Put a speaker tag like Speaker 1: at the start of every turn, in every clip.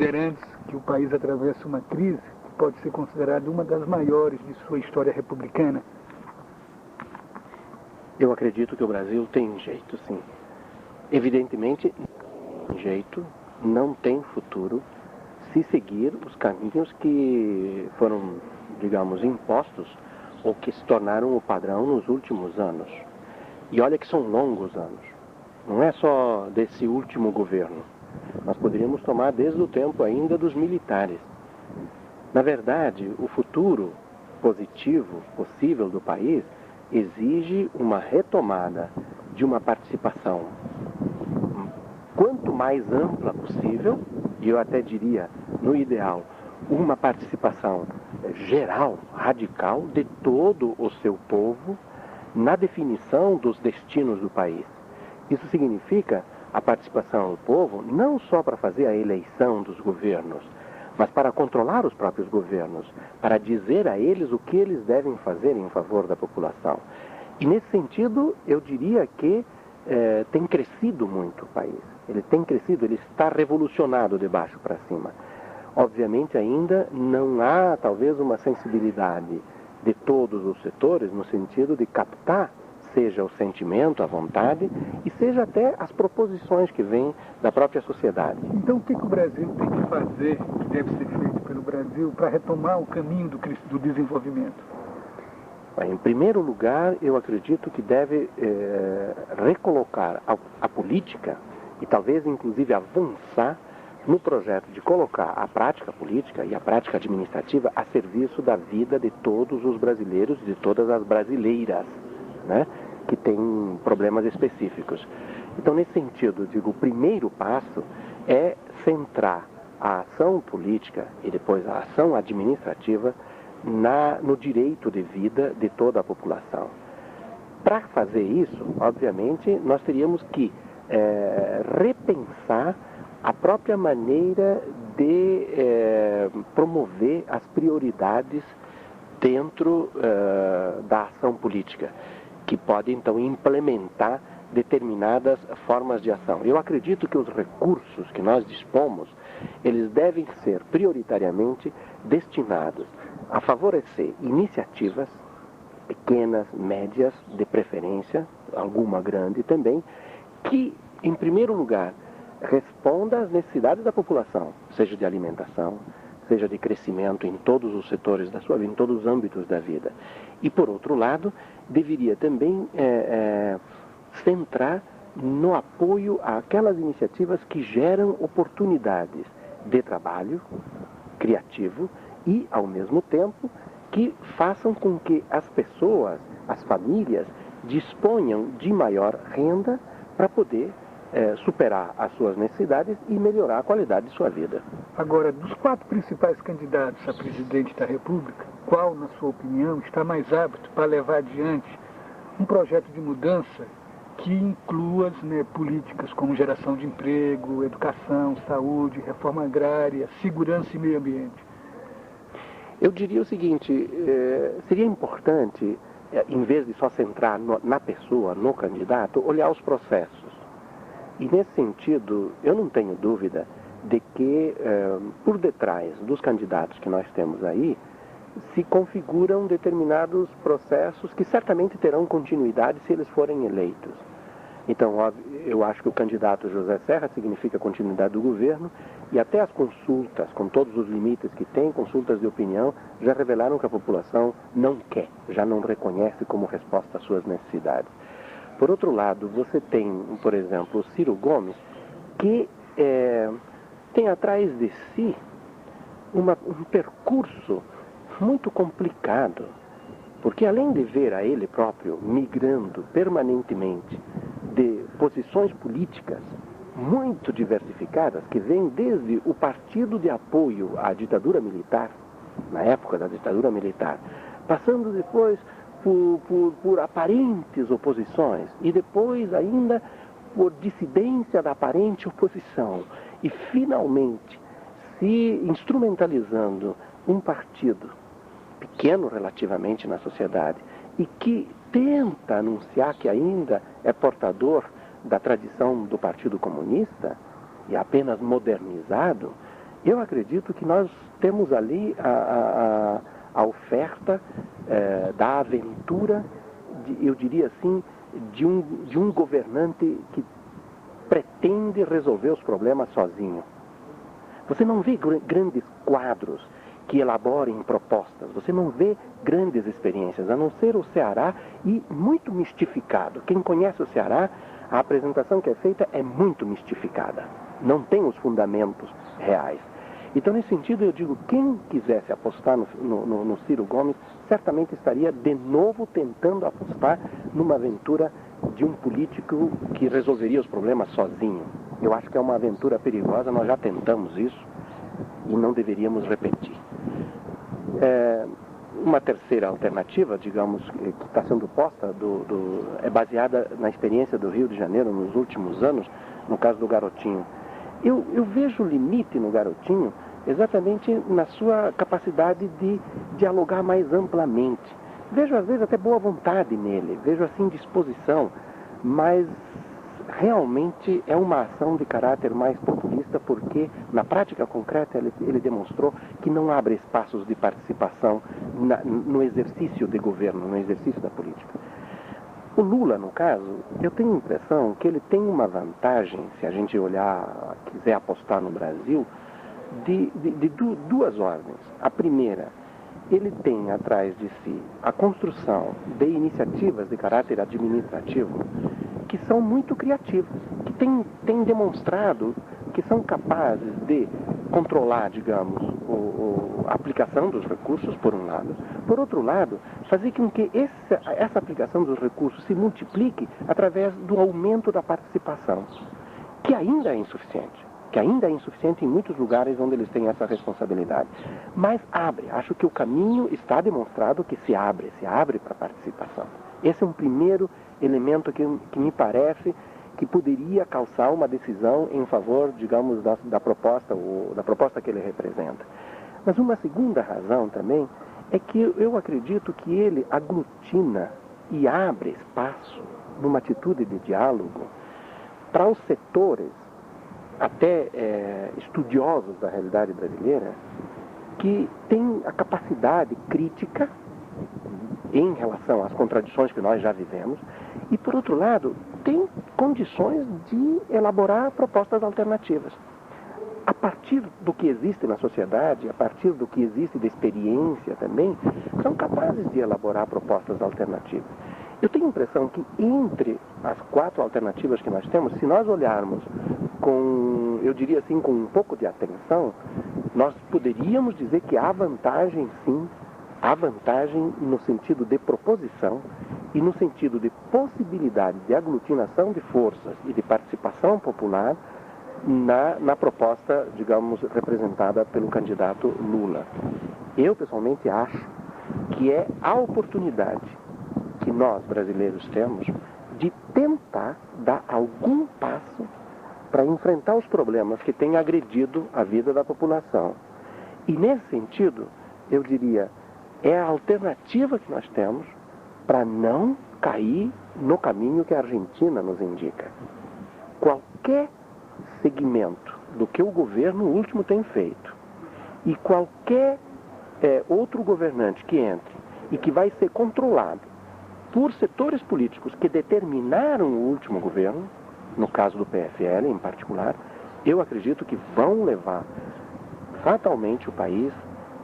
Speaker 1: considerando que o país atravessa uma crise que pode ser considerada uma das maiores de sua história republicana?
Speaker 2: Eu acredito que o Brasil tem jeito, sim. Evidentemente, jeito não tem futuro se seguir os caminhos que foram, digamos, impostos ou que se tornaram o padrão nos últimos anos. E olha que são longos anos. Não é só desse último governo. Nós poderíamos tomar desde o tempo ainda dos militares. Na verdade, o futuro positivo, possível do país, exige uma retomada de uma participação quanto mais ampla possível, e eu até diria, no ideal, uma participação geral, radical, de todo o seu povo na definição dos destinos do país. Isso significa a participação do povo não só para fazer a eleição dos governos, mas para controlar os próprios governos, para dizer a eles o que eles devem fazer em favor da população. E nesse sentido, eu diria que tem crescido muito o país. Ele tem crescido, ele está revolucionado de baixo para cima. Obviamente ainda não há talvez uma sensibilidade de todos os setores no sentido de captar seja o sentimento, a vontade e seja até as proposições que vêm da própria sociedade.
Speaker 1: Então o que o Brasil tem que fazer, que deve ser feito pelo Brasil para retomar o caminho do desenvolvimento?
Speaker 2: Em primeiro lugar, eu acredito que deve recolocar a política e talvez inclusive avançar no projeto de colocar a prática política e a prática administrativa a serviço da vida de todos os brasileiros e de todas as brasileiras, né, que têm problemas específicos. Então, nesse sentido, digo, o primeiro passo é centrar a ação política e depois a ação administrativa no direito de vida de toda a população. Para fazer isso, obviamente, nós teríamos que repensar a própria maneira de promover as prioridades dentro da ação política, que pode então implementar determinadas formas de ação. Eu acredito que os recursos que nós dispomos, eles devem ser prioritariamente destinados a favorecer iniciativas pequenas, médias, de preferência, alguma grande também, que, em primeiro lugar, responda às necessidades da população, seja de alimentação, seja de crescimento em todos os setores da sua vida, em todos os âmbitos da vida. E, por outro lado, deveria também centrar no apoio àquelas iniciativas que geram oportunidades de trabalho criativo e, ao mesmo tempo, que façam com que as pessoas, as famílias, disponham de maior renda para poder superar as suas necessidades e melhorar a qualidade de sua vida.
Speaker 1: Agora, dos 4 principais candidatos a presidente da República, qual, na sua opinião, está mais apto para levar adiante um projeto de mudança que inclua políticas como geração de emprego, educação, saúde, reforma agrária, segurança e meio ambiente?
Speaker 2: Eu diria o seguinte, seria importante, em vez de só centrar na pessoa, no candidato, olhar os processos. E nesse sentido, eu não tenho dúvida de que por detrás dos candidatos que nós temos aí, se configuram determinados processos que certamente terão continuidade se eles forem eleitos. Então, eu acho que o candidato José Serra significa continuidade do governo e até as consultas, com todos os limites que tem, consultas de opinião, já revelaram que a população não quer, já não reconhece como resposta às suas necessidades. Por outro lado, você tem, por exemplo, o Ciro Gomes, que tem atrás de si um percurso muito complicado, porque além de ver a ele próprio migrando permanentemente de posições políticas muito diversificadas, que vêm desde o partido de apoio à ditadura militar, na época da ditadura militar, passando depois por aparentes oposições e depois ainda por dissidência da aparente oposição e finalmente se instrumentalizando um partido pequeno relativamente na sociedade e que tenta anunciar que ainda é portador da tradição do Partido Comunista e apenas modernizado, Eu acredito que nós temos ali a oferta da aventura, eu diria assim, de um governante que pretende resolver os problemas sozinho. Você não vê grandes quadros que elaborem propostas, você não vê grandes experiências, a não ser o Ceará, e muito mistificado. Quem conhece o Ceará, a apresentação que é feita é muito mistificada, não tem os fundamentos reais. Então, nesse sentido, eu digo, quem quisesse apostar no Ciro Gomes, certamente estaria de novo tentando apostar numa aventura de um político que resolveria os problemas sozinho. Eu acho que é uma aventura perigosa, nós já tentamos isso e não deveríamos repetir. Uma terceira alternativa, digamos, que está sendo posta, é baseada na experiência do Rio de Janeiro nos últimos anos, no caso do Garotinho. Eu vejo o limite no Garotinho exatamente na sua capacidade de dialogar mais amplamente. Vejo às vezes até boa vontade nele, vejo assim disposição, mas realmente é uma ação de caráter mais populista, porque na prática concreta ele demonstrou que não abre espaços de participação no exercício de governo, no exercício da política. O Lula, no caso, eu tenho a impressão que ele tem uma vantagem, se a gente olhar, quiser apostar no Brasil, de duas ordens. A primeira, ele tem atrás de si a construção de iniciativas de caráter administrativo que são muito criativas, que têm demonstrado que são capazes de controlar, digamos, a aplicação dos recursos, por um lado. Por outro lado, fazer com que essa aplicação dos recursos se multiplique através do aumento da participação, que ainda é insuficiente. Em muitos lugares onde eles têm essa responsabilidade. Mas acho que o caminho está demonstrado que se abre para a participação. Esse é um primeiro elemento que me parece que poderia calçar uma decisão em favor, digamos, da proposta que ele representa. Mas uma segunda razão também é que eu acredito que ele aglutina e abre espaço numa atitude de diálogo para os setores até estudiosos da realidade brasileira, que têm a capacidade crítica em relação às contradições que nós já vivemos, e, por outro lado, tem condições de elaborar propostas alternativas. A partir do que existe na sociedade, a partir do que existe de experiência também, são capazes de elaborar propostas alternativas. Eu tenho a impressão que entre as 4 alternativas que nós temos, se nós olharmos com, eu diria assim, com um pouco de atenção, nós poderíamos dizer que há vantagem, sim, há vantagem no sentido de proposição e no sentido de possibilidade de aglutinação de forças e de participação popular na proposta, digamos, representada pelo candidato Lula. Eu, pessoalmente, acho que é a oportunidade que nós, brasileiros, temos de tentar dar algum passo para enfrentar os problemas que têm agredido a vida da população. E, nesse sentido, eu diria, é a alternativa que nós temos para não cair no caminho que a Argentina nos indica. Qualquer segmento do que o governo último tem feito e qualquer outro governante que entre e que vai ser controlado por setores políticos que determinaram o último governo, no caso do PFL em particular, eu acredito que vão levar fatalmente o país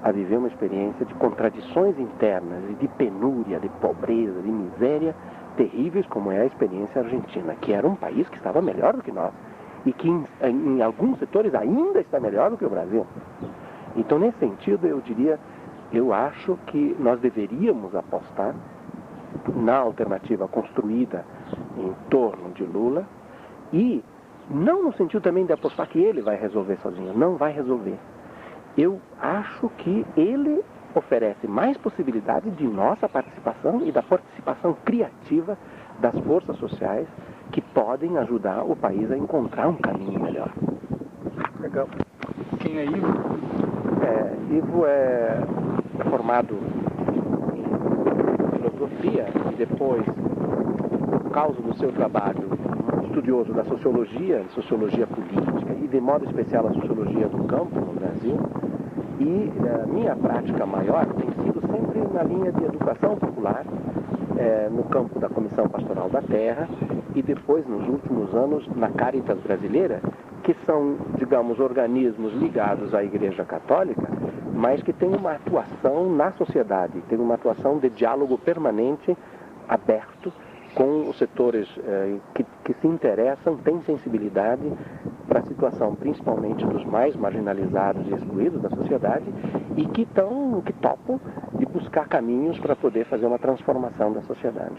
Speaker 2: a viver uma experiência de contradições internas e de penúria, de pobreza, de miséria terríveis, como é a experiência argentina, que era um país que estava melhor do que nós e que em alguns setores ainda está melhor do que o Brasil. Então, nesse sentido, eu acho que nós deveríamos apostar na alternativa construída em torno de Lula e não no sentido também de apostar que ele vai resolver sozinho, não vai resolver. Eu acho que ele oferece mais possibilidade de nossa participação e da participação criativa das forças sociais que podem ajudar o país a encontrar um caminho melhor.
Speaker 1: Legal. Quem é Ivo?
Speaker 2: Ivo é formado em filosofia e depois, por causa do seu trabalho estudioso da sociologia política e de modo especial a sociologia do campo no Brasil. E minha prática maior tem sido sempre na linha de educação popular, no campo da Comissão Pastoral da Terra e depois, nos últimos anos, na Caritas Brasileira, que são, digamos, organismos ligados à Igreja Católica, mas que têm uma atuação na sociedade, têm uma atuação de diálogo permanente, aberto, com os setores que se interessam, têm sensibilidade para a situação, principalmente dos mais marginalizados e excluídos da sociedade, e que topam de buscar caminhos para poder fazer uma transformação da sociedade.